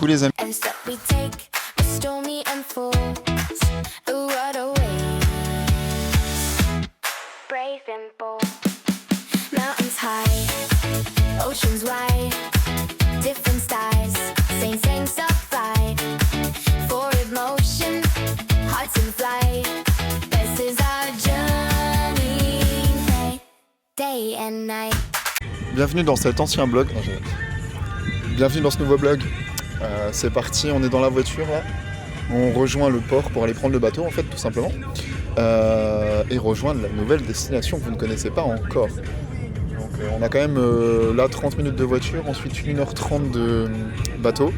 coup les amis. And step we take was stormy and full. Oh, what a waste. Brave and bold. Mountains high, oceans wide, different skies, same supply. Forward motion, hearts in flight. This is our journey, day and night. Bienvenue dans cet ancien blog. Bienvenue dans ce nouveau blog. C'est parti, on est dans la voiture là. On rejoint le port pour aller prendre le bateau en fait tout simplement. Et rejoindre la nouvelle destination que vous ne connaissez pas encore. Donc on a quand même là 30 minutes de voiture, ensuite 1h30 de bateau.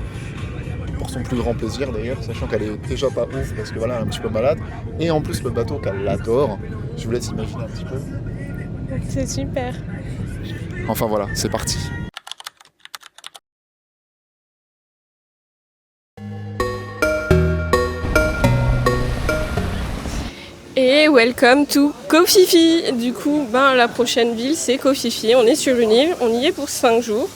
Pour son plus grand plaisir d'ailleurs, sachant qu'elle est déjà pas ouf parce que voilà, elle est un petit peu malade. Et en plus le bateau qu'elle adore. Je vous laisse imaginer un petit peu. C'est super. Enfin voilà, c'est parti. Et welcome to Koh Phi Phi. Du coup, la prochaine ville c'est Koh Phi Phi. On est sur une île, on y est pour 5 jours.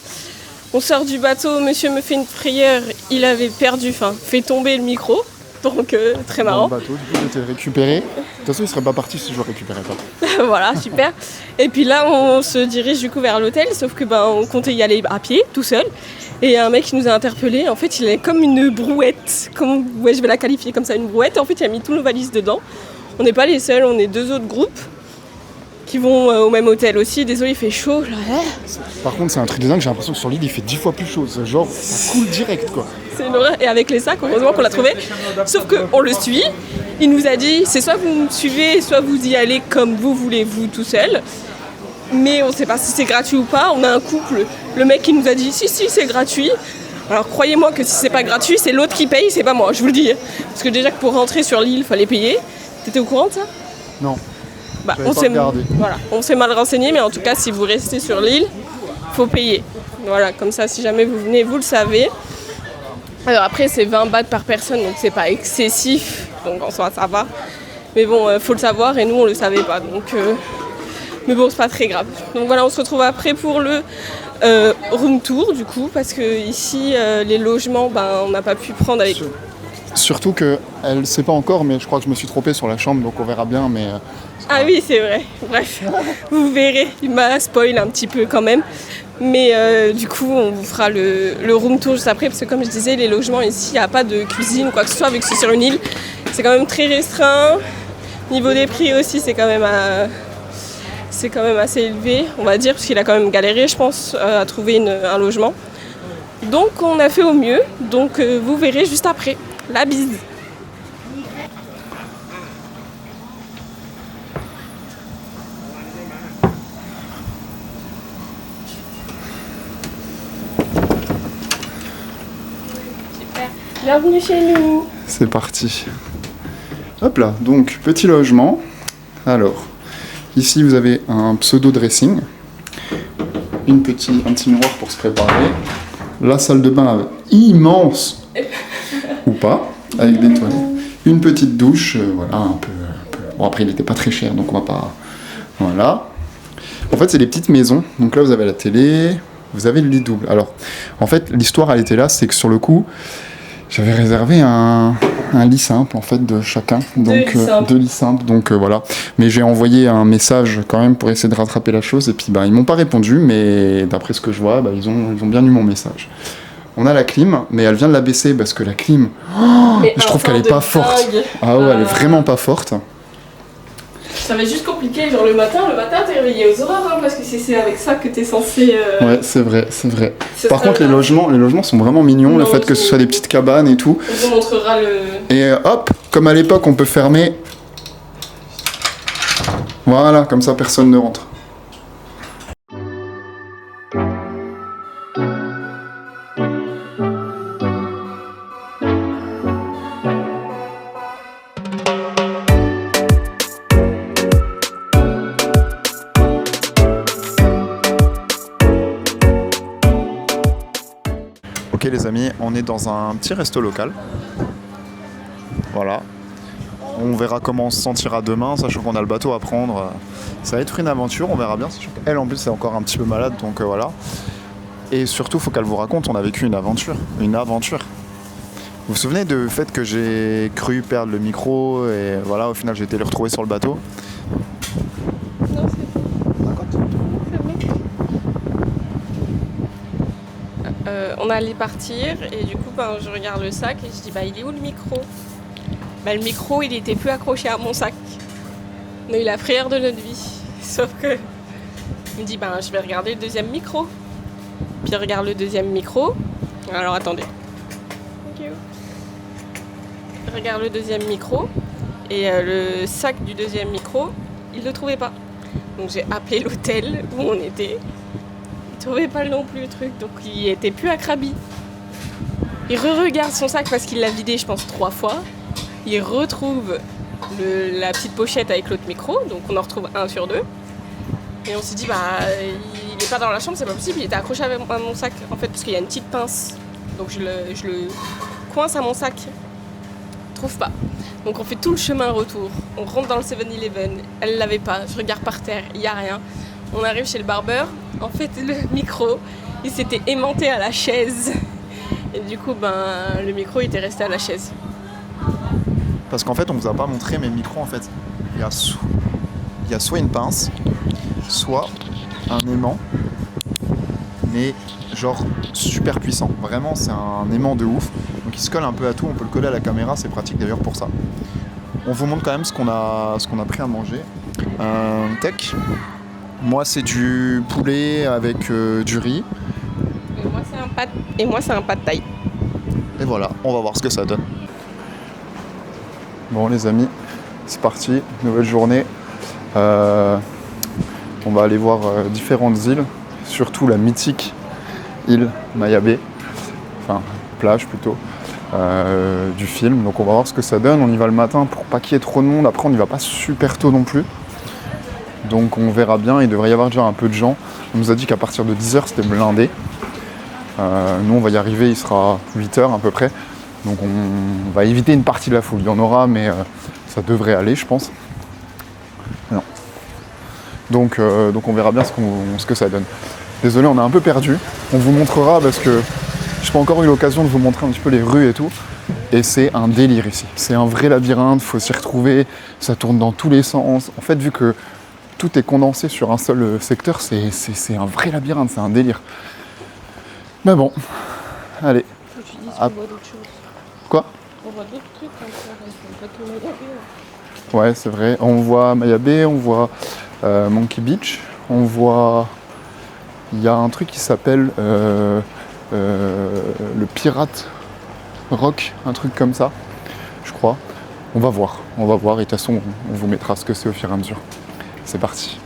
On sort du bateau, monsieur me fait une prière, il avait fait tomber le micro. Donc très marrant. Dans le bateau, du coup j'étais récupéré. De toute façon il serait pas parti si je le récupérais pas. Voilà, super. Et puis là on se dirige du coup vers l'hôtel, sauf que on comptait y aller à pied, tout seul. Et il y a un mec qui nous a interpellés, en fait il est comme une brouette, je vais la qualifier comme ça, une brouette. En fait il a mis tous nos valises dedans. On n'est pas les seuls, on est 2 autres groupes qui vont au même hôtel aussi. Désolé, il fait chaud. Par contre, c'est un truc de dingue, j'ai l'impression que sur l'île il fait 10 fois plus chaud. Genre, ça coule direct quoi. C'est une horreur. Et avec les sacs, heureusement qu'on l'a trouvé. Sauf qu'on le suit. Il nous a dit c'est soit vous me suivez, soit vous y allez comme vous voulez, vous tout seul. Mais on ne sait pas si c'est gratuit ou pas. On a un couple. Le mec qui nous a dit si, c'est gratuit. Alors croyez-moi que si c'est pas gratuit, c'est l'autre qui paye, c'est pas moi, je vous le dis. Parce que déjà que pour rentrer sur l'île, il fallait payer. T'étais au courant de ça ? Non. On s'est mal renseigné, mais en tout cas, si vous restez sur l'île, faut payer. Voilà, comme ça, si jamais vous venez, vous le savez. Alors après, c'est 20 bahts par personne, donc c'est pas excessif, donc en soi, ça va. Mais bon, faut le savoir, et nous, on le savait pas, donc... Mais bon, c'est pas très grave. Donc voilà, on se retrouve après pour le room tour, du coup, parce que ici, les logements, on n'a pas pu prendre avec... Surtout qu'elle ne sait pas encore, mais je crois que je me suis trompé sur la chambre, donc on verra bien. Mais ah oui, c'est vrai. Bref, vous verrez. Il m'a spoil un petit peu quand même. Mais du coup, on vous fera le room tour juste après, parce que comme je disais, les logements ici, il n'y a pas de cuisine ou quoi que ce soit, vu que c'est sur une île. C'est quand même très restreint. Niveau des prix aussi, c'est quand même assez élevé, on va dire, parce qu'il a quand même galéré, je pense, à trouver un logement. Donc on a fait au mieux. Donc vous verrez juste après. La bise. Super. Bienvenue chez nous. c'est parti. Hop là, donc petit logement. Alors, ici vous avez un pseudo dressing, un petit miroir pour se préparer, la salle de bain immense. Ou pas, avec des toilettes. Une petite douche, voilà, un peu... Bon, après, il n'était pas très cher, donc on va pas... Voilà. En fait, c'est des petites maisons. Donc là, vous avez la télé, vous avez le lit double. Alors, en fait, l'histoire, elle était là, c'est que sur le coup, j'avais réservé un lit simple, en fait, de chacun. Donc, 2 lits simples, donc voilà. Mais j'ai envoyé un message, quand même, pour essayer de rattraper la chose. Et puis, ils m'ont pas répondu, mais d'après ce que je vois, ils ont bien eu mon message. On a la clim, mais elle vient de la baisser parce que la clim, je trouve qu'elle est pas forte. Ah ouais, elle est vraiment pas forte. Ça va être juste compliqué, genre le matin t'es réveillé aux aurores, parce que c'est avec ça que t'es censé... Ouais, c'est vrai. Par contre, les logements sont vraiment mignons, le fait que ce soit des petites cabanes et tout. On vous montrera le... Et hop, comme à l'époque, on peut fermer. Voilà, comme ça, personne ne rentre. Ok les amis, on est dans un petit resto local. Voilà. On verra comment on se sentira demain, sachant qu'on a le bateau à prendre. Ça va être une aventure, on verra bien. Sachant qu'elle en plus est encore un petit peu malade, donc voilà. Et surtout, faut qu'elle vous raconte, on a vécu une aventure. Une aventure. Vous vous souvenez du fait que j'ai cru perdre le micro et voilà, au final j'ai été le retrouver sur le bateau? Non, c'est bon. On allait partir et du coup je regarde le sac et je dis il est où le micro? Le micro il était plus accroché à mon sac. On a eu la frayeur de notre vie. Sauf que il me dit je vais regarder le deuxième micro. Puis il regarde le deuxième micro. Alors attendez. Il regarde le deuxième micro et le sac du deuxième micro, il le trouvait pas. Donc j'ai appelé l'hôtel où on était. Il trouvait pas non plus le truc, donc il était plus à Krabi. Il re-regarde son sac parce qu'il l'a vidé, je pense, 3 fois. Il retrouve la petite pochette avec l'autre micro, donc on en retrouve 1 sur 2. Et on s'est dit, il est pas dans la chambre, c'est pas possible, il était accroché à mon sac, en fait, parce qu'il y a une petite pince. Donc je le coince à mon sac. Trouve pas. Donc on fait tout le chemin retour. On rentre dans le 7-Eleven, elle l'avait pas, je regarde par terre, il y a rien. On arrive chez le barbeur, en fait le micro, il s'était aimanté à la chaise. Et du coup, le micro il était resté à la chaise. Parce qu'en fait, on vous a pas montré, mais le micro, en fait, il y a soit une pince, soit un aimant, mais genre super puissant. Vraiment, c'est un aimant de ouf. Donc il se colle un peu à tout, on peut le coller à la caméra, c'est pratique d'ailleurs pour ça. On vous montre quand même ce qu'on a pris à manger. Tech. Moi, c'est du poulet avec du riz. Et moi, c'est un pad thaï. Et voilà, on va voir ce que ça donne. Bon les amis, c'est parti, nouvelle journée. On va aller voir différentes îles, surtout la mythique île Maya Bay, enfin plage plutôt, du film. Donc on va voir ce que ça donne. On y va le matin pour pas qu'il y ait trop de monde. Après on n'y va pas super tôt non plus. Donc on verra bien, il devrait y avoir déjà un peu de gens. On nous a dit qu'à partir de 10h c'était blindé. Nous on va y arriver, il sera 8h à peu près. Donc on va éviter une partie de la foule. Il y en aura, mais ça devrait aller, je pense. Non. Donc on verra bien ce que ça donne. Désolé, on est un peu perdu. On vous montrera parce que je n'ai pas encore eu l'occasion de vous montrer un petit peu les rues et tout. Et c'est un délire ici. C'est un vrai labyrinthe, il faut s'y retrouver. Ça tourne dans tous les sens. En fait, vu que tout est condensé sur un seul secteur, c'est un vrai labyrinthe, c'est un délire. Mais bon, allez. Faut que tu dises qu'on voit d'autres choses. Quoi? On voit d'autres trucs comme ça, pas que Maya Bay. Ouais, c'est vrai. On voit Maya Bay, on voit Monkey Beach, on voit... Il y a un truc qui s'appelle le Pirate Rock, un truc comme ça, je crois. On va voir, et de toute façon, on vous mettra ce que c'est au fur et à mesure. C'est parti.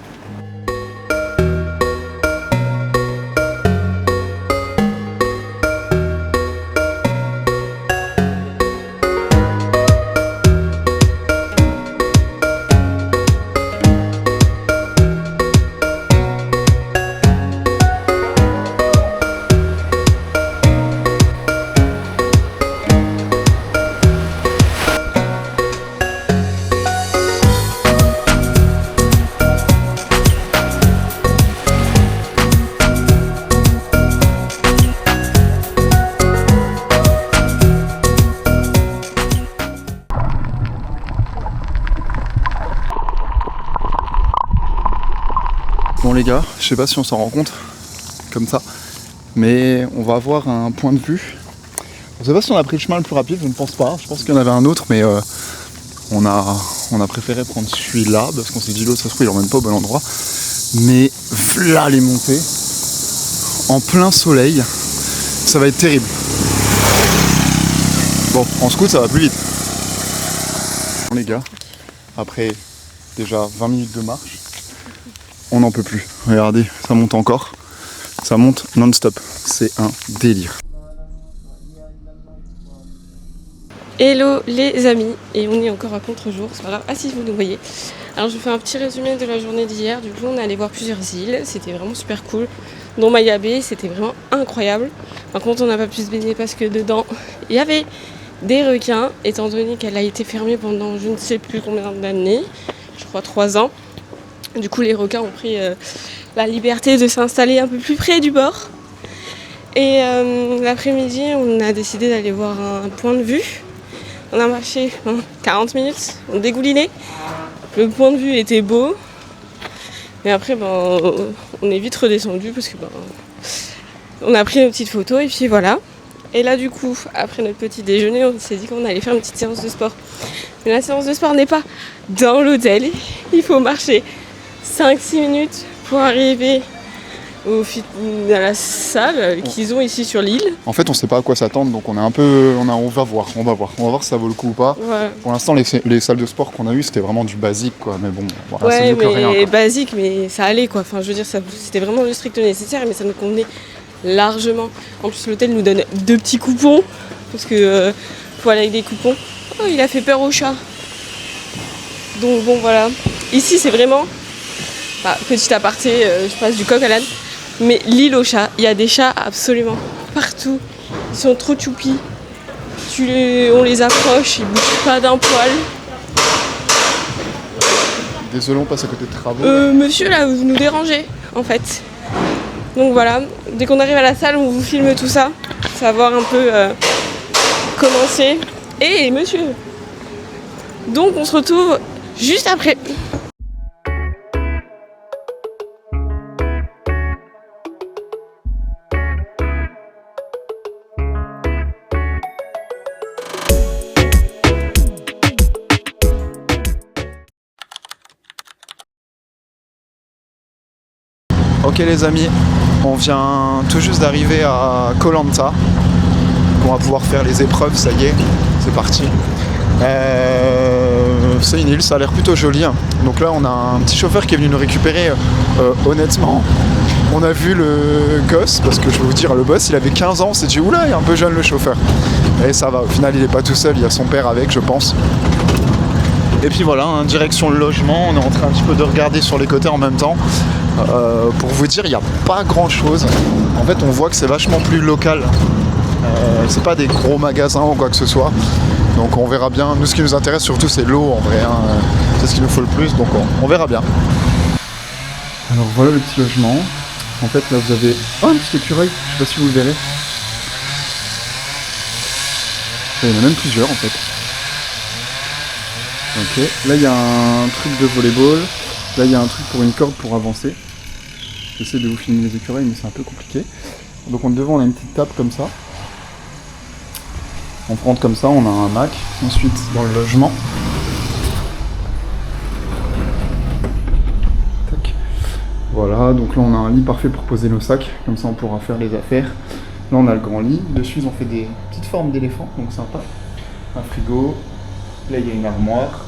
Bon les gars, je sais pas si on s'en rend compte comme ça, mais on va avoir un point de vue. Je sais pas si on a pris le chemin le plus rapide, je ne pense pas. Je pense qu'il y en avait un autre, mais on a préféré prendre celui-là parce qu'on s'est dit l'autre ça se trouve il emmène pas au bon endroit. Mais là les montées, en plein soleil, ça va être terrible. Bon, en scoot ça va plus vite. Bon les gars, après déjà 20 minutes de marche, on n'en peut plus. Regardez, ça monte encore. Ça monte non-stop. C'est un délire. Hello les amis, et on est encore à contre-jour, c'est pas grave. Ah si, vous nous voyez. Alors je fais un petit résumé de la journée d'hier. Du coup on est allé voir plusieurs îles, c'était vraiment super cool. Dont Maya Bay, c'était vraiment incroyable. Par contre on n'a pas pu se baigner parce que dedans il y avait des requins, étant donné qu'elle a été fermée pendant je ne sais plus combien d'années, je crois 3 ans. Du coup les requins ont pris la liberté de s'installer un peu plus près du bord. Et l'après-midi, on a décidé d'aller voir un point de vue. On a marché 40 minutes, on dégoulinait. Le point de vue était beau. Et après, on est vite redescendu parce que on a pris nos petites photos et puis voilà. Et là, du coup, après notre petit déjeuner, on s'est dit qu'on allait faire une petite séance de sport. Mais la séance de sport n'est pas dans l'hôtel. Il faut marcher 5-6 minutes pour arriver à la salle qu'ils ont ici sur l'île. En fait, on sait pas à quoi s'attendre, donc on va voir si ça vaut le coup ou pas. Voilà. Pour l'instant, les salles de sport qu'on a eues, c'était vraiment du basique, quoi. Mais bon, voilà, Ouais, c'est mieux que rien, quoi. basique, mais ça allait, quoi. Enfin, je veux dire, c'était vraiment le strict nécessaire, mais ça nous convenait largement. En plus, l'hôtel nous donne 2 petits coupons, parce que faut aller avec des coupons. Oh, il a fait peur au chat. Donc bon, voilà. Ici, c'est vraiment petit aparté, je passe du coq à l'âne. Mais l'île aux chats, il y a des chats absolument partout. Ils sont trop choupis. On les approche, ils bougent pas d'un poil. Désolé, on passe à côté de travaux. Monsieur, là, vous nous dérangez, en fait. Donc voilà, dès qu'on arrive à la salle, on vous filme tout ça. Savoir un peu comment c'est. Et monsieur. Donc on se retrouve juste après. Ok les amis, on vient tout juste d'arriver à Koh Lanta. On va pouvoir faire les épreuves, ça y est, c'est parti. C'est une île, ça a l'air plutôt joli. Donc là on a un petit chauffeur qui est venu nous récupérer. Honnêtement, on a vu le gosse, parce que je vais vous dire, le boss il avait 15 ans, on s'est dit oula, il est un peu jeune le chauffeur. Et ça va, au final il est pas tout seul, il y a son père avec je pense. Et puis voilà, direction le logement, on est en train un petit peu de regarder sur les côtés en même temps. Pour vous dire, il n'y a pas grand chose. En fait, on voit que c'est vachement plus local. C'est pas des gros magasins ou quoi que ce soit. Donc on verra bien. Nous, ce qui nous intéresse surtout, c'est l'eau en vrai. C'est ce qu'il nous faut le plus. Donc on verra bien. Alors voilà le petit logement. En fait, là vous avez un petit écureuil. Je sais pas si vous le verrez. Il y en a même plusieurs en fait. Ok. Là, il y a un truc de volleyball. Là, il y a un truc pour une corde pour avancer. J'essaie de vous filmer les écureuils, mais c'est un peu compliqué. Donc devant, on a une petite table comme ça. On rentre comme ça, on a un Mac. Ensuite, dans le logement. Tac. Voilà, donc là, on a un lit parfait pour poser nos sacs. Comme ça, on pourra faire les affaires. Là, on a le grand lit. Dessus, ils ont fait des petites formes d'éléphants, donc sympa. Un frigo. Là, il y a une armoire.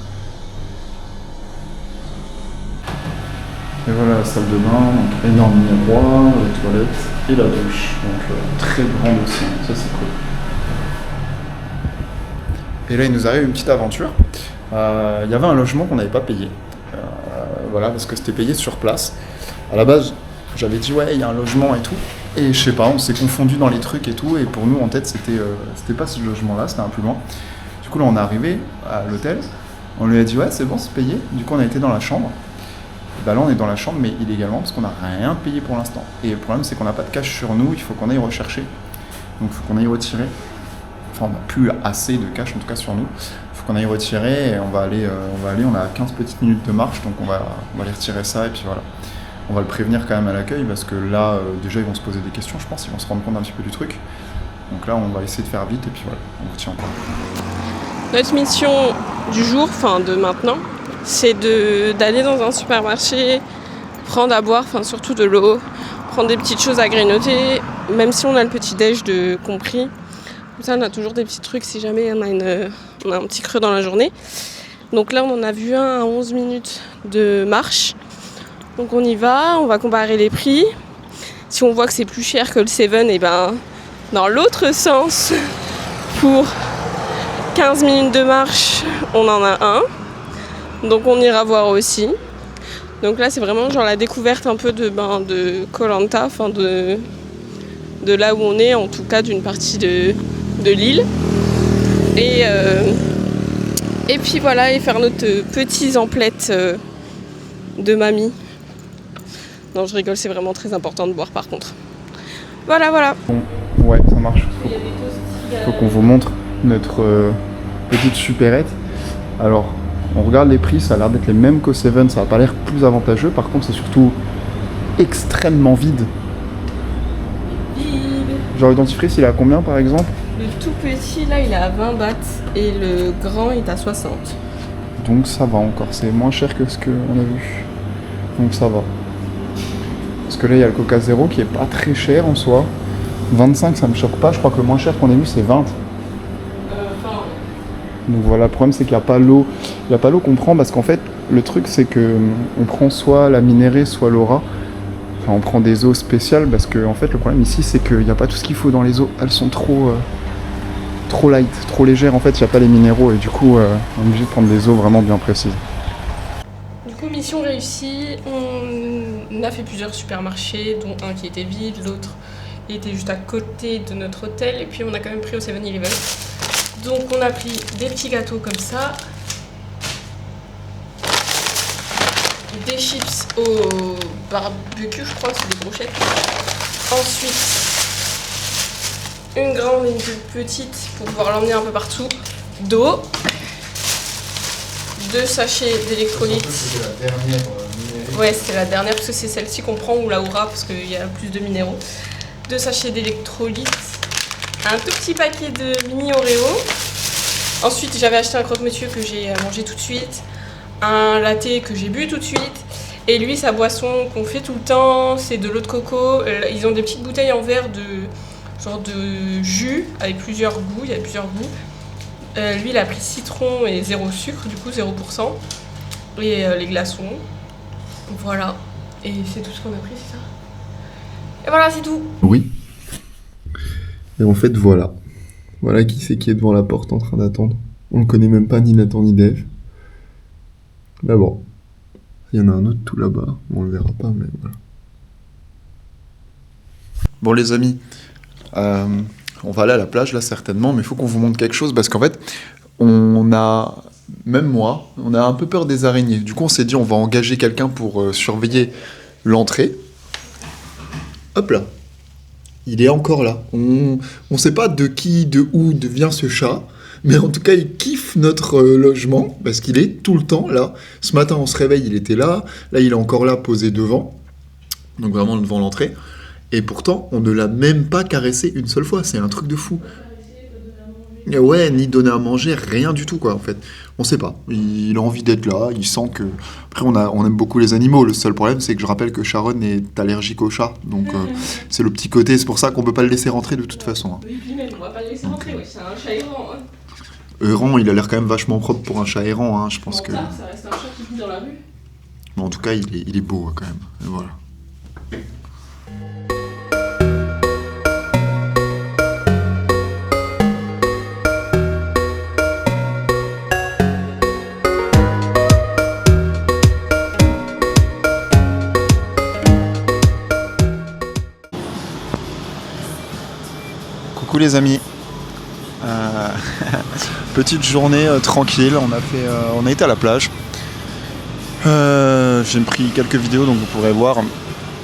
Et voilà la salle de bain, donc énorme miroir, les toilettes et la douche. Donc très grande aussi, ça c'est cool. Et là il nous arrive une petite aventure. Il y avait un logement qu'on n'avait pas payé. Voilà, parce que c'était payé sur place. À la base, j'avais dit ouais, il y a un logement et tout. Et je sais pas, on s'est confondu dans les trucs et tout. Et pour nous en tête, c'était pas ce logement-là, c'était un peu loin. Du coup là on est arrivé à l'hôtel. On lui a dit ouais, c'est bon, c'est payé. Du coup on a été dans la chambre. Bah là on est dans la chambre mais illégalement parce qu'on n'a rien payé pour l'instant. Et le problème c'est qu'on n'a pas de cash sur nous, il faut qu'on aille rechercher. Donc il faut qu'on aille retirer. Enfin on n'a plus assez de cash en tout cas sur nous. Il faut qu'on aille retirer et on va aller, on a 15 petites minutes de marche donc on va aller retirer ça et puis voilà. On va le prévenir quand même à l'accueil parce que là déjà ils vont se poser des questions je pense, ils vont se rendre compte un petit peu du truc. Donc là on va essayer de faire vite et puis voilà, on vous tient encore. Notre mission du jour, enfin de maintenant, c'est d'aller dans un supermarché, prendre à boire, enfin surtout de l'eau, prendre des petites choses à grignoter, même si on a le petit déj de compris. Comme ça on a toujours des petits trucs si jamais on a un petit creux dans la journée. Donc là on en a vu un à 11 minutes de marche. Donc on y va, on va comparer les prix. Si on voit que c'est plus cher que le Seven, et ben dans l'autre sens, pour 15 minutes de marche, on en a un. Donc on ira voir aussi. Donc là c'est vraiment genre la découverte un peu de Koh Lanta, enfin de là où on est, en tout cas d'une partie de l'île. Et puis voilà, et faire notre petits emplettes de mamie. Non je rigole, c'est vraiment très important de boire par contre. Voilà. Bon, ouais, ça marche. Faut qu'on vous montre notre petite supérette. Alors, on regarde les prix, ça a l'air d'être les mêmes qu'au Seven, ça n'a pas l'air plus avantageux. Par contre, c'est surtout extrêmement vide. Genre, le dentifrice, il est à combien par exemple? Le tout petit, là, il est à 20 bahts et le grand, il est à 60. Donc ça va encore, c'est moins cher que ce qu'on a vu. Donc ça va. Parce que là, il y a le Coca Zéro qui est pas très cher en soi. 25, ça me choque pas. Je crois que le moins cher qu'on ait vu, c'est 20. Donc voilà, le problème, c'est qu'il n'y a pas l'eau. Il n'y a pas l'eau qu'on prend parce qu'en fait, le truc, c'est que on prend soit la minérée, soit l'Aura. Enfin, on prend des eaux spéciales parce que en fait, le problème ici, c'est qu'il n'y a pas tout ce qu'il faut dans les eaux. Elles sont trop light, trop légères. En fait, il n'y a pas les minéraux et du coup, on est obligé de prendre des eaux vraiment bien précises. Du coup, mission réussie. On a fait plusieurs supermarchés, dont un qui était vide, l'autre il était juste à côté de notre hôtel. Et puis, on a quand même pris au 7-Eleven. Donc, on a pris des petits gâteaux comme ça. Des chips au barbecue, je crois, c'est des brochettes. Ensuite, une grande et une plus petite pour pouvoir l'emmener un peu partout. D'eau. 2 sachets d'électrolytes. C'était la dernière minérée. Ouais, c'était la dernière parce que c'est celle-ci qu'on prend ou la Oura parce qu'il y a plus de minéraux. 2 sachets d'électrolytes. Un tout petit paquet de mini Oreo. Ensuite, j'avais acheté un croque-monsieur que j'ai mangé tout de suite. Un latte que j'ai bu tout de suite. Et lui, sa boisson qu'on fait tout le temps, c'est de l'eau de coco. Ils ont des petites bouteilles en verre de jus avec plusieurs goûts. Il y a plusieurs goûts. Lui, il a pris citron et 0 sucre, du coup 0%. Et les glaçons. Voilà. Et c'est tout ce qu'on a pris, c'est ça? Et voilà, c'est tout. Oui. Et en fait, voilà. Voilà qui c'est qui est devant la porte en train d'attendre. On ne connaît même pas ni Nathan ni Dave. Mais bon. Il y en a un autre tout là-bas. On le verra pas, mais voilà. Bon les amis, on va aller à la plage là certainement, mais il faut qu'on vous montre quelque chose parce qu'en fait, même moi, on a un peu peur des araignées. Du coup on s'est dit on va engager quelqu'un pour surveiller l'entrée. Hop là, il est encore là. On sait pas de qui, de où vient ce chat, mais en tout cas il kiffe notre logement parce qu'il est tout le temps là. Ce matin on se réveille, il était là il est encore là posé devant, donc vraiment devant l'entrée. Et pourtant, on ne l'a même pas caressé une seule fois. C'est un truc de fou. Ouais, ni donner à manger, rien du tout, quoi, en fait. On sait pas. Il a envie d'être là, il sent que... Après, on aime beaucoup les animaux. Le seul problème, c'est que je rappelle que Sharon est allergique aux chats. Donc, c'est le petit côté. C'est pour ça qu'on peut pas le laisser rentrer de toute façon. Oui, puis même, on va pas le laisser rentrer, ouais, c'est un chat errant. Hein. Errant, il a l'air quand même vachement propre pour un chat errant, hein. Je pense que... Ça reste un chat qui vit dans la rue. Mais en tout cas, il est beau, hein, quand même. Et voilà. Coucou les amis, petite journée tranquille, on a été à la plage, j'ai pris quelques vidéos donc vous pourrez voir.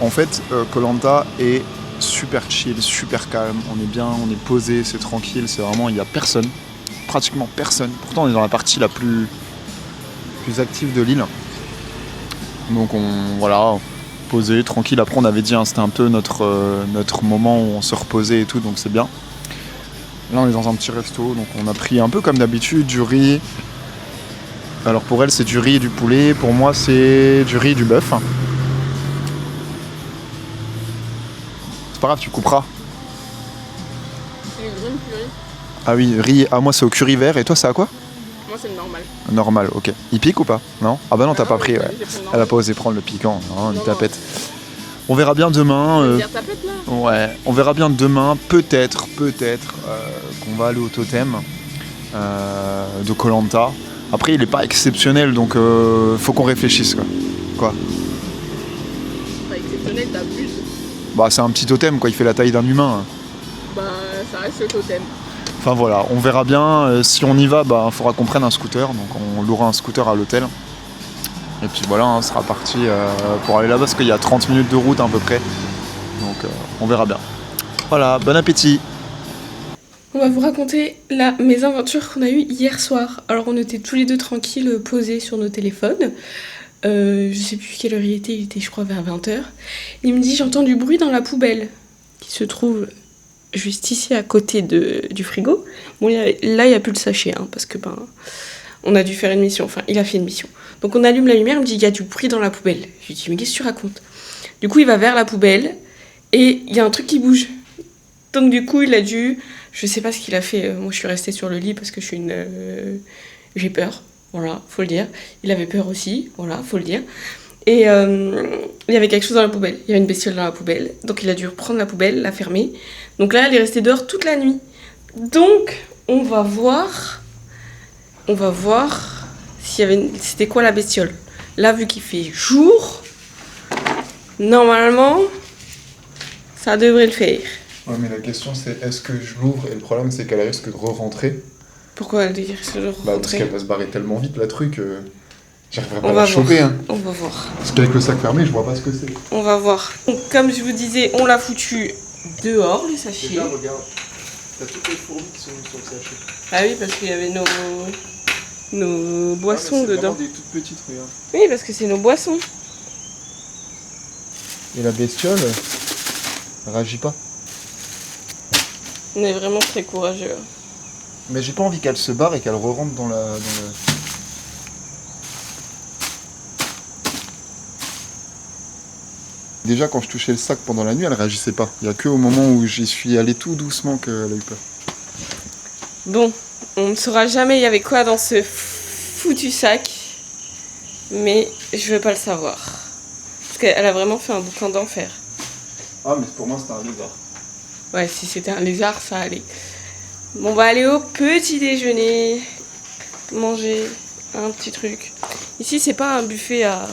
En fait Koh-Lanta est super chill, super calme, on est bien, on est posé, c'est tranquille, c'est vraiment, il n'y a personne, pratiquement personne, pourtant on est dans la partie la plus active de l'île, donc voilà, posé, tranquille. Après on avait dit c'était un peu notre moment où on se reposait et tout, donc c'est bien. Là on est dans un petit resto, donc on a pris un peu comme d'habitude du riz. Alors pour elle c'est du riz et du poulet, pour moi c'est du riz et du bœuf. C'est pas grave, tu couperas. C'est le green curry. Ah oui, riz, moi c'est au curry vert, et toi c'est à quoi? Moi c'est le normal. Normal, ok. Il pique ou pas? Non? Ah bah non, t'as pas pris, ouais. Elle a pas osé prendre le piquant, non, une tapette. On verra bien demain. Tapette, là. Ouais, on verra bien demain, peut-être qu'on va aller au totem de Koh-Lanta. Après, il est pas exceptionnel, donc faut qu'on réfléchisse, quoi. Pas exceptionnel, t'abuses. Bah, c'est un petit totem, quoi. Il fait la taille d'un humain. Bah, ça reste le totem. Enfin voilà, on verra bien. Si on y va, bah, faudra qu'on prenne un scooter, donc on louera un scooter à l'hôtel. Et puis voilà, on sera parti pour aller là-bas parce qu'il y a 30 minutes de route à peu près. Donc on verra bien. Voilà, bon appétit. On va vous raconter la mésaventures qu'on a eues hier soir. Alors on était tous les deux tranquilles, posés sur nos téléphones. Je sais plus quelle heure il était je crois vers 20h. Il me dit j'entends du bruit dans la poubelle qui se trouve juste ici à côté du frigo. Bon là il n'y a plus le sachet parce que on a dû faire une mission, enfin il a fait une mission. Donc on allume la lumière, il me dit il y a du bruit dans la poubelle. Je lui dis mais qu'est-ce que tu racontes? Du coup il va vers la poubelle et il y a un truc qui bouge. Donc du coup il a dû, je sais pas ce qu'il a fait, moi je suis restée sur le lit parce que j'ai peur, voilà, faut le dire. Il avait peur aussi, voilà, faut le dire. Et il y avait quelque chose dans la poubelle, il y avait une bestiole dans la poubelle, donc il a dû reprendre la poubelle, la fermer. Donc là elle est restée dehors toute la nuit. Donc on va voir c'était quoi la bestiole. Là vu qu'il fait jour, normalement ça devrait le faire. Ouais, mais la question c'est est-ce que je l'ouvre et le problème c'est qu'elle risque de re-rentrer. Pourquoi elle dit que de Parce rentrer? qu'elle va se barrer tellement vite la truc, j'arriverai pas On à va la choper. voir. Hein. On va voir. Parce qu'avec le sac fermé, je vois pas ce que c'est. On va voir. Donc, comme je vous disais, on l'a foutu dehors, le sachet. Déjà, regarde, t'as toutes les fourmis qui sont sur le sachet. Ah oui, parce qu'il y avait nos boissons dedans. Des toutes petites, regarde. Oui, parce que c'est nos boissons. Et la bestiole, elle réagit pas. On est vraiment très courageux. Mais j'ai pas envie qu'elle se barre et qu'elle re-rentre dans le... Déjà, quand je touchais le sac pendant la nuit, elle réagissait pas. Il y a que au moment où j'y suis allé tout doucement qu'elle a eu peur. Bon, on ne saura jamais il y avait quoi dans ce foutu sac. Mais je veux pas le savoir. Parce qu'elle a vraiment fait un boucan d'enfer. Ah, mais pour moi, c'était un lézard. Ouais, si c'était un lézard, ça allait. Bon, on va aller au petit déjeuner. Manger un petit truc. Ici, c'est pas un buffet à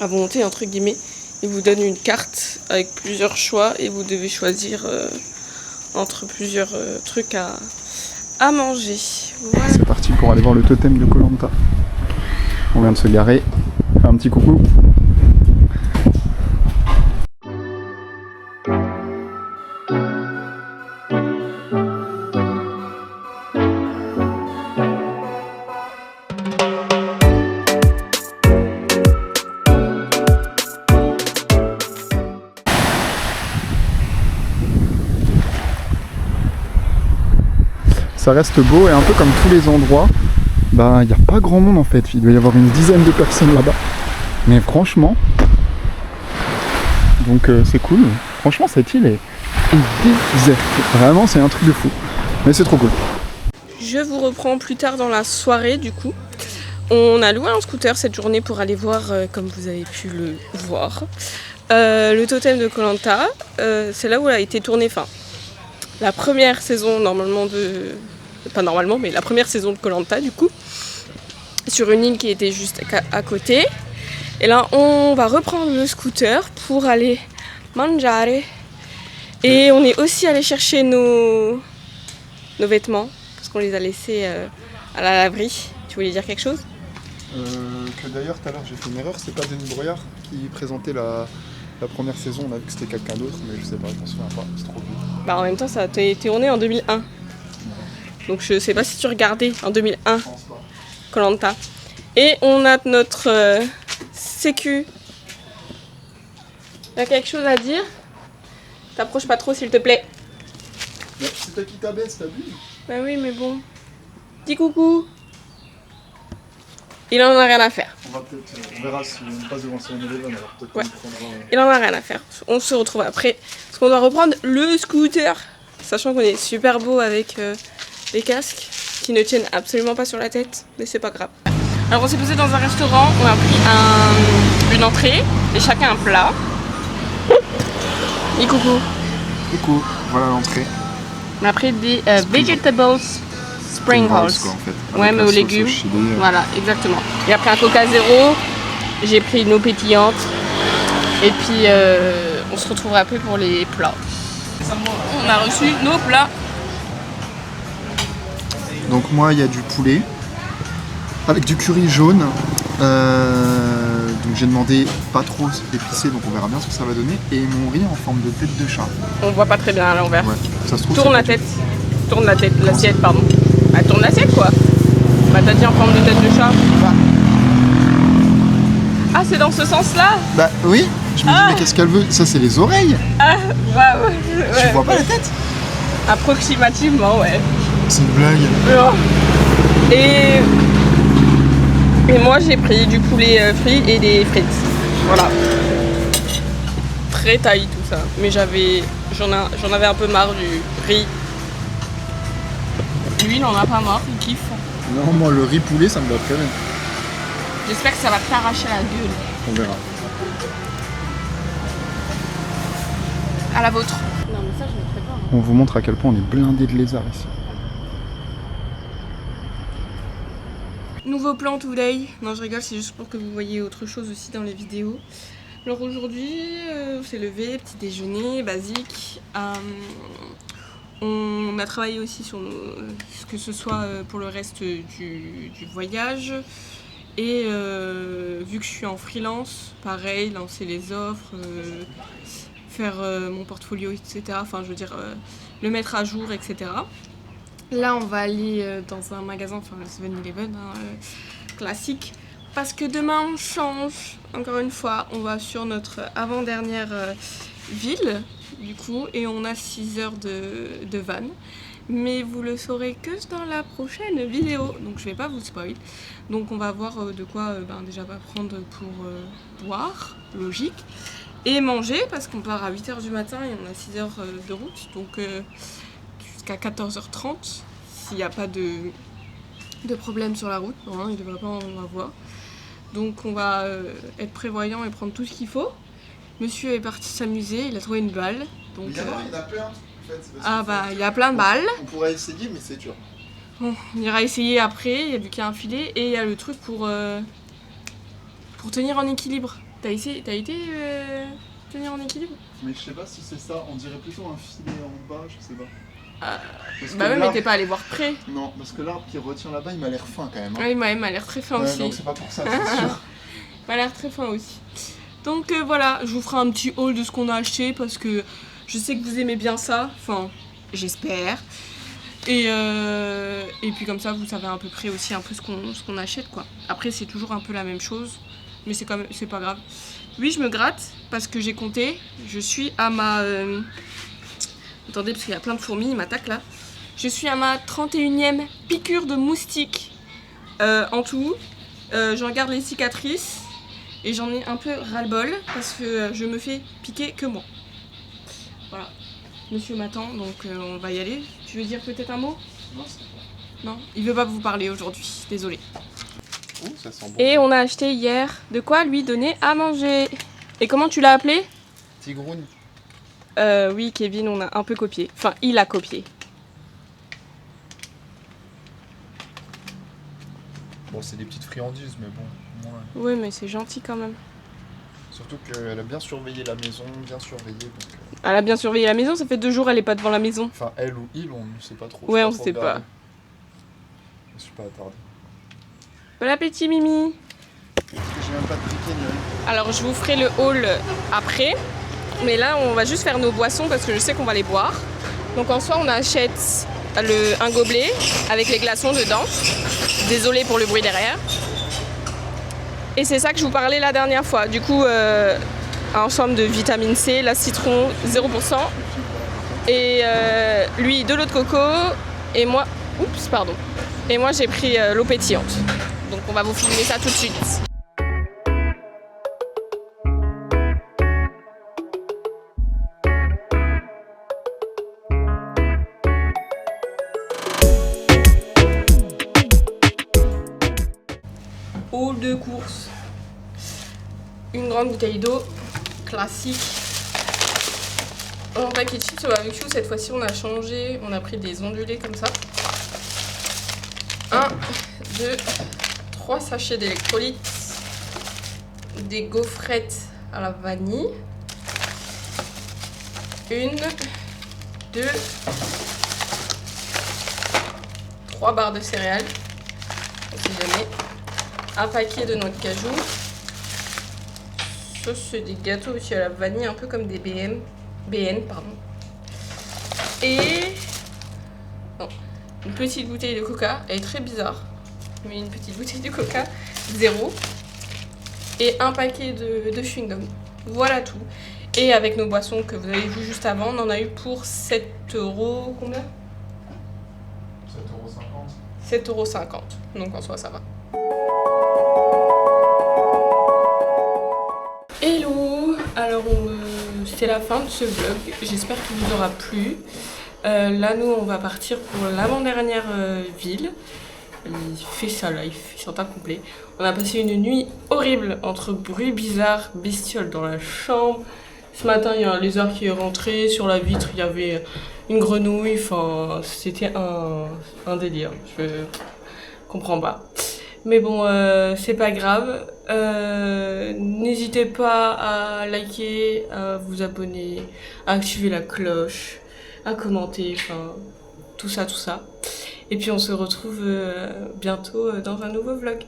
volonté, entre guillemets. Il vous donne une carte avec plusieurs choix et vous devez choisir entre plusieurs trucs à manger. Voilà. C'est parti pour aller voir le totem de Koh-Lanta. On vient de se garer. Faire un petit coucou. Ça reste beau et un peu comme tous les endroits, bah il n'y a pas grand monde en fait, il doit y avoir une dizaine de personnes là-bas. Mais franchement, donc c'est cool, franchement cette île est déserte, vraiment c'est un truc de fou, mais c'est trop cool. Je vous reprends plus tard dans la soirée du coup. On a loué un scooter cette journée pour aller voir, comme vous avez pu le voir, le totem de Koh-Lanta. C'est là où a été tournée, la première saison normalement pas normalement, mais la première saison de Koh-Lanta du coup, sur une île qui était juste à côté. Et là, on va reprendre le scooter pour aller mangiare. Et on est aussi allé chercher nos vêtements, parce qu'on les a laissés à la laverie. Tu voulais dire quelque chose? Que d'ailleurs, tout à l'heure, j'ai fait une erreur, c'est pas Denis Brouillard qui présentait la première saison, on a vu que c'était quelqu'un d'autre, mais je sais pas, je m'en souviens pas, c'est trop vieux. Bah en même temps, ça a été tourné en 2001. Donc je sais pas si tu regardais en 2001 Koh-Lanta. Et on a notre sécu. T'as quelque chose à dire? T'approches pas trop s'il te plaît. Mais c'est toi qui t'abaisse, t'as vu? Bah oui, mais bon. Dis coucou. Il en a rien à faire. On verra si on passe devant son Eleven, alors peut-être Ouais. qu'on prendra... Il en a rien à faire. On se retrouve après. Parce qu'on doit reprendre le scooter. Sachant qu'on est super beau avec les casques qui ne tiennent absolument pas sur la tête. Mais c'est pas grave. Alors on s'est posé dans un restaurant. On a pris une entrée et chacun un plat. Et coucou. Coucou, voilà l'entrée. On a pris des vegetables spring rolls. Quoi, en fait, Ouais, avec mais la aux sauce légumes. chili, Voilà, exactement. Et après un Coca Zéro, j'ai pris une eau pétillante. Et puis on se retrouvera après pour les plats. On a reçu nos plats. Donc moi il y a du poulet avec du curry jaune, donc j'ai demandé pas trop épicé, donc on verra bien ce que ça va donner. Et mon riz en forme de tête de chat. On voit pas très bien à l'envers. Ouais, ça se trouve. Tourne la tête. Tourne la tête, l'assiette, pardon. Bah, tourne l'assiette quoi. Bah, t'as dit en forme de tête de chat. Ah, c'est dans ce sens-là? Bah oui, je me dis, mais qu'est-ce qu'elle veut? Ça, c'est les oreilles. Ah, ouais. Tu vois pas la tête? Approximativement, ouais. C'est une blague. Et moi, j'ai pris du poulet frit et des frites. Voilà. Très taille tout ça. Mais j'en avais un peu marre du riz. Lui, il en a pas marre, il kiffe. Non, moi, le riz poulet, ça me va très bien. J'espère que ça va t'arracher la gueule. On verra. À la vôtre. Non, mais ça, je mettrais pas. On vous montre à quel point on est blindé de lézards ici. Nouveau plan today. Non, je rigole, c'est juste pour que vous voyez autre chose aussi dans les vidéos. Alors aujourd'hui, on s'est levé, petit déjeuner, basique. On a travaillé aussi sur que ce soit pour le reste du voyage. Et vu que je suis en freelance, pareil, lancer les offres, faire mon portfolio, etc. Enfin, je veux dire, le mettre à jour, etc. Là, on va aller dans un magasin, enfin le 7-Eleven, classique. Parce que demain, on change. Encore une fois, on va sur notre avant-dernière ville, du coup, et on a 6 heures de van. Mais vous le saurez que dans la prochaine vidéo, donc je vais pas vous spoil. Donc on va voir de quoi déjà va prendre pour boire, logique, et manger, parce qu'on part à 8h du matin et on a 6 heures de route, donc jusqu'à 14h30, s'il n'y a pas de problème sur la route, non, il ne devrait pas en avoir. Donc on va être prévoyant et prendre tout ce qu'il faut. Monsieur est parti s'amuser, il a trouvé une balle. Donc, il y en a plein. Ah bah il y a plein de balles. On pourrait essayer, mais c'est dur. Bon, on ira essayer après, il y a vu qu'il y a un filet et il y a le truc pour tenir en équilibre. T'as été tenir en équilibre? Mais je sais pas si c'est ça, on dirait plutôt un filet en bas, je sais pas. Bah ouais, mais t'es pas allé voir près. Non, parce que l'arbre qui retient là-bas, il m'a l'air fin quand même. Hein. Ouais, il m'a l'air très fin aussi. Donc c'est pas pour ça, c'est sûr. Il m'a l'air très fin aussi. Donc voilà, je vous ferai un petit haul de ce qu'on a acheté parce que je sais que vous aimez bien ça, enfin j'espère. Et puis comme ça vous savez à peu près aussi un peu ce qu'on achète quoi. Après c'est toujours un peu la même chose, mais c'est pas grave. Oui, je me gratte parce que j'ai compté, je suis à ma... Attendez parce qu'il y a plein de fourmis, ils m'attaquent là. Je suis à ma 31e piqûre de moustique en tout. J'en garde les cicatrices. Et j'en ai un peu ras-le-bol parce que je me fais piquer que moi. Voilà. Monsieur m'attend, donc on va y aller. Tu veux dire peut-être un mot? Non, c'est pas. Non, il veut pas vous parler aujourd'hui, désolé. Oh, ça sent bon. Et on a acheté hier de quoi lui donner à manger. Et comment tu l'as appelé? Tigroune. Oui, Kevin, on a un peu copié. Enfin, il a copié. Bon, c'est des petites friandises, mais bon. Oui, mais c'est gentil quand même. Surtout qu'elle a bien surveillé la maison, bien surveillé. Donc, Elle a bien surveillé la maison, ça fait 2 jours elle est pas devant la maison. enfin, elle ou il, on ne sait pas trop. Ouais, on sait pas. Je me suis pas attardé. Bon appétit, Mimi. Parce que j'ai même pas de briquet ni rien. Alors je vous ferai le haul après, mais là on va juste faire nos boissons parce que je sais qu'on va les boire. Donc en soi on achète un gobelet avec les glaçons dedans. Désolée pour le bruit derrière. Et c'est ça que je vous parlais la dernière fois. Du coup, en forme de vitamine C, la citron 0%. Et lui de l'eau de coco. Et moi, Et moi j'ai pris l'eau pétillante. Donc on va vous filmer ça tout de suite. Haul de course. Une grande bouteille d'eau, classique. Un paquet de chips au barbecue, cette fois-ci on a changé, on a pris des ondulés comme ça. 1, 2, 3 sachets d'électrolytes, des gaufrettes à la vanille, 1, 2, 3 barres de céréales, on sait jamais. Un paquet de noix de cajou, chose, c'est des gâteaux aussi à la vanille, un peu comme des BN, pardon. Et non, une petite bouteille de coca, elle est très bizarre, mais une petite bouteille de coca, 0. Et un paquet de chewing-gum. Voilà tout. Et avec nos boissons que vous avez vu juste avant, on en a eu pour 7 €, combien ? 7,50 €. Donc en soi, ça va. Hello! Alors, c'est la fin de ce vlog. J'espère qu'il vous aura plu. Là, nous, on va partir pour l'avant-dernière ville. Il fait ça là, il fait son temps complet. On a passé une nuit horrible entre bruits bizarres, bestioles dans la chambre. Ce matin, il y a un lézard qui est rentré. Sur la vitre, il y avait une grenouille. Enfin, c'était un délire. Je comprends pas. Mais bon, c'est pas grave. N'hésitez pas à liker, à vous abonner, à activer la cloche, à commenter, enfin, tout ça. Et puis on se retrouve bientôt dans un nouveau vlog.